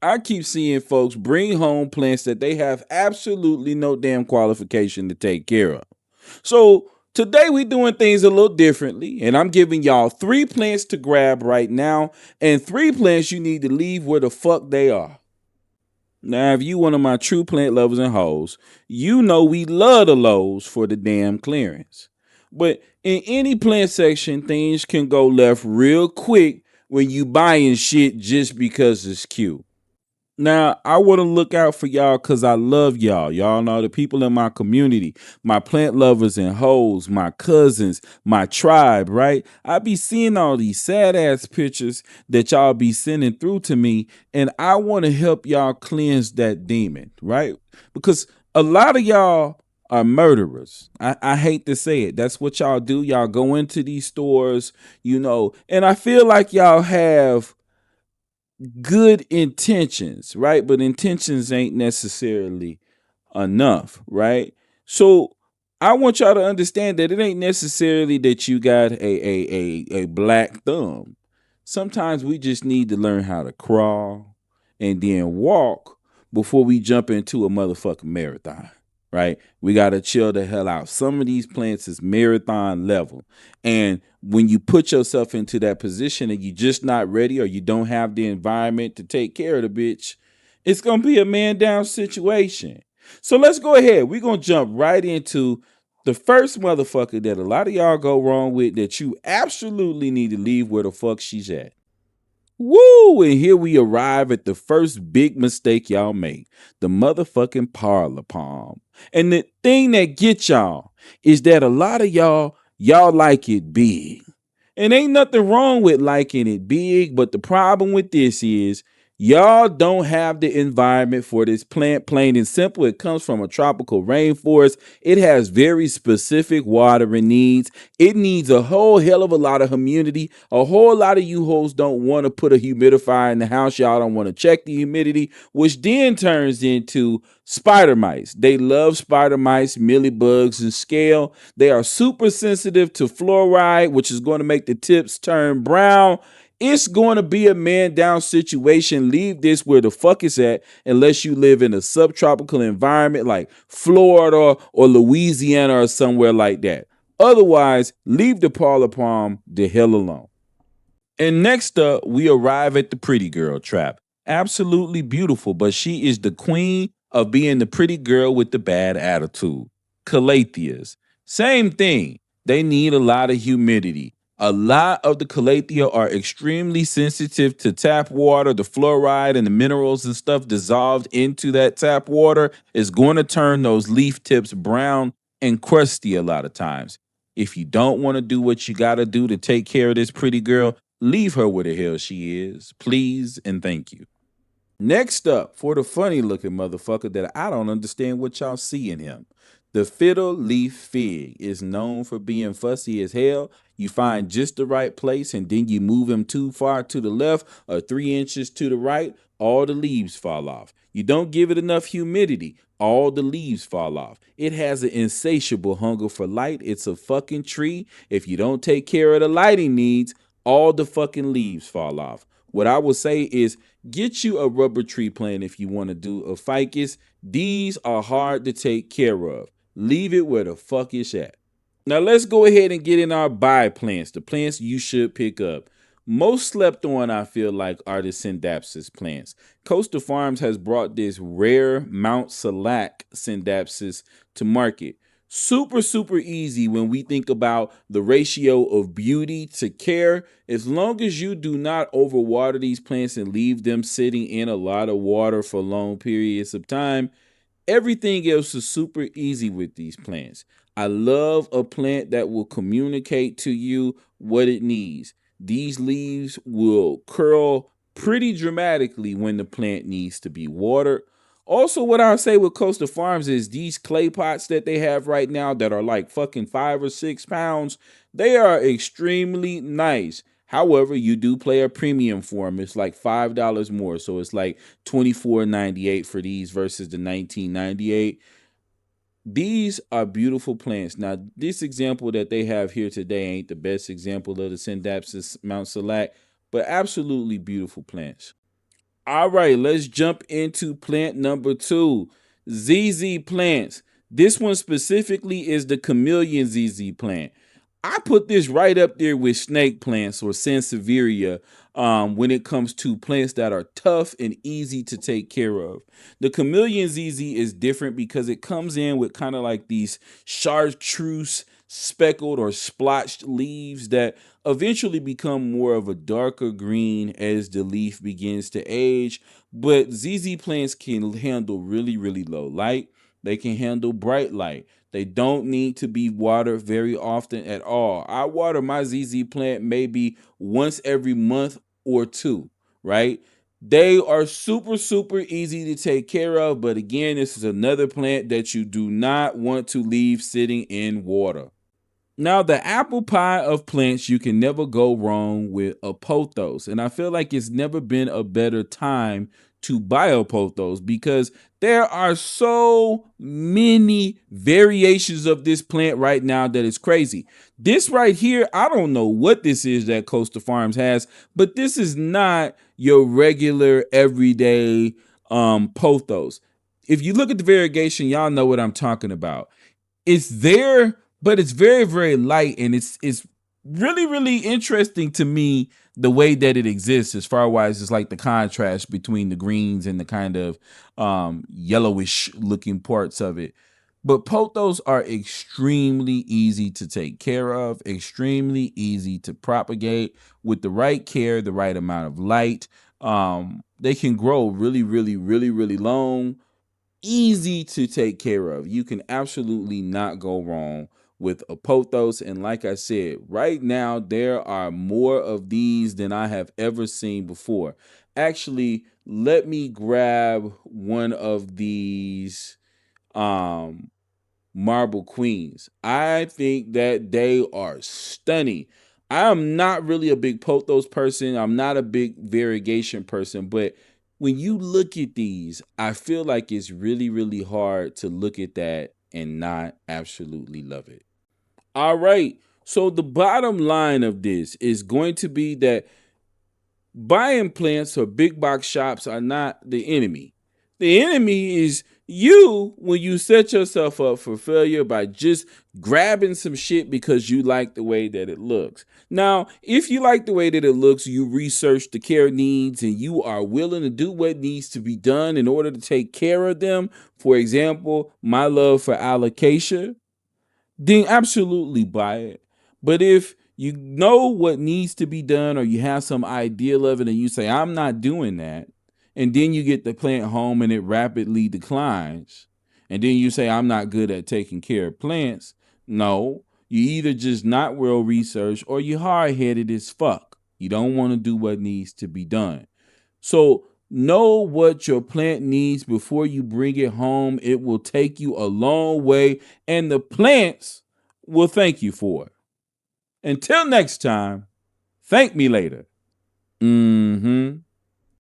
I keep seeing folks bring home plants that they have absolutely no damn qualification to take care of. So today we doing things a little differently, and I'm giving y'all 3 plants to grab right now and 3 plants you need to leave where the fuck they are. Now, if you one of my true plant lovers and hoes, you know we love the Lowe's for the damn clearance. But in any plant section, things can go left real quick when you buying shit just because it's cute. Now, I want to look out for y'all because I love y'all. Y'all know the people in my community, my plant lovers and hoes, my cousins, my tribe, right? I be seeing all these sad ass pictures that y'all be sending through to me, and I want to help y'all cleanse that demon, right? Because a lot of y'all are murderers. I hate to say it. That's what y'all do. Y'all go into these stores, and I feel like y'all have good intentions, right? But intentions ain't necessarily enough, right? So I want y'all to understand that it ain't necessarily that you got a black thumb. Sometimes we just need to learn how to crawl and then walk before we jump into a motherfucking marathon. Right? We gotta chill the hell out. Some of these plants is marathon level. And when you put yourself into that position and you're just not ready or you don't have the environment to take care of the bitch, it's gonna be a man down situation. So let's go ahead. We're gonna jump right into the first motherfucker that a lot of y'all go wrong with that you absolutely need to leave where the fuck she's at. Woo! And here we arrive at the first big mistake y'all made, the motherfucking Parlor Palm. And the thing that gets y'all is that a lot of y'all like it big. And ain't nothing wrong with liking it big, but the problem with this is y'all don't have the environment for this plant, plain and simple. It comes from a tropical rainforest. It has very specific watering needs. It needs a whole hell of a lot of humidity. A whole lot of you hoes don't want to put a humidifier in the house. Y'all don't want to check the humidity, which then turns into spider mites. They love spider mites, mealybugs, and scale. They are super sensitive to fluoride, which is going to make the tips turn brown. It's going to be a man down situation. Leave this where the fuck it's at unless you live in a subtropical environment like Florida or Louisiana or somewhere like that. Otherwise, leave the Parlor Palm the hell alone. And next up, we arrive at the pretty girl trap. Absolutely beautiful, but she is the queen of being the pretty girl with the bad attitude. Calatheas. Same thing. They need a lot of humidity. A lot of the Calathea are extremely sensitive to tap water. The fluoride and the minerals and stuff dissolved into that tap water is going to turn those leaf tips brown and crusty a lot of times. If you don't want to do what you got to do to take care of this pretty girl, leave her where the hell she is. Please and thank you. Next up, for the funny looking motherfucker that I don't understand what y'all see in him. The Fiddle Leaf Fig is known for being fussy as hell. You find just the right place and then you move him too far to the left or 3 inches to the right, all the leaves fall off. You don't give it enough humidity, all the leaves fall off. It has an insatiable hunger for light. It's a fucking tree. If you don't take care of the lighting needs, all the fucking leaves fall off. What I would say is get you a rubber tree plant if you want to do a ficus. These are hard to take care of. Leave it where the fuck it's at. Now let's go ahead and get in our buy plants, the plants you should pick up. Most slept on, I feel like, are the Scindapsus plants. Coastal Farms has brought this rare Mount Salak Scindapsus to market. Super, super easy when we think about the ratio of beauty to care. As long as you do not overwater these plants and leave them sitting in a lot of water for long periods of time, everything else is super easy with these plants. I love a plant that will communicate to you what it needs. These leaves will curl pretty dramatically when the plant needs to be watered. Also, what I'll say with Coastal Farms is these clay pots that they have right now that are like fucking 5 or 6 pounds, they are extremely nice. However, you do pay a premium for them. It's like $5 more. So it's like $24.98 for these versus the $19.98. These are beautiful plants. Now, this example that they have here today ain't the best example of the Scindapsus Mount Select, but absolutely beautiful plants. All right, let's jump into plant number 2, ZZ plants. This one specifically is the Chameleon ZZ plant. I put this right up there with snake plants or Sansevieria when it comes to plants that are tough and easy to take care of. The Chameleon ZZ is different because it comes in with kind of like these chartreuse speckled or splotched leaves that eventually become more of a darker green as the leaf begins to age. But ZZ plants can handle really, really low light. They can handle bright light. They don't need to be watered very often at all. I water my ZZ plant maybe once every month or two, right? They are super, super easy to take care of. But again, this is another plant that you do not want to leave sitting in water. Now, the apple pie of plants, you can never go wrong with a pothos. And I feel like it's never been a better time to buy a pothos because there are so many variations of this plant right now that it's crazy. This right here, I don't know what this is that Coastal Farms has, but this is not your regular everyday pothos. If you look at the variegation, y'all know what I'm talking about. It's there, but it's very, very light, and it's really, really interesting to me the way that it exists as far as it's like the contrast between the greens and the kind of yellowish looking parts of it. But pothos are extremely easy to take care of, extremely easy to propagate with the right care, the right amount of light. They can grow really, really, really, really long, easy to take care of. You can absolutely not go wrong with a pothos. And like I said, right now there are more of these than I have ever seen before. Actually, let me grab one of these marble queens. I think that they are stunning. I'm not really a big pothos person. I'm not a big variegation person, but when you look at these, I feel like it's really, really hard to look at that and not absolutely love it. All right. So the bottom line of this is going to be that buying plants or big box shops are not the enemy. The enemy is you when you set yourself up for failure by just grabbing some shit because you like the way that it looks. Now, if you like the way that it looks, you research the care needs and you are willing to do what needs to be done in order to take care of them. For example, my love for alocasia, then absolutely buy it. But if you know what needs to be done or you have some ideal of it and you say, I'm not doing that, and then you get the plant home and it rapidly declines, and then you say, I'm not good at taking care of plants. No, you either just not well researched or you hard headed as fuck. You don't want to do what needs to be done. So know what your plant needs before you bring it home. It will take you a long way, and the plants will thank you for it. Until next time, thank me later. Mm-hmm.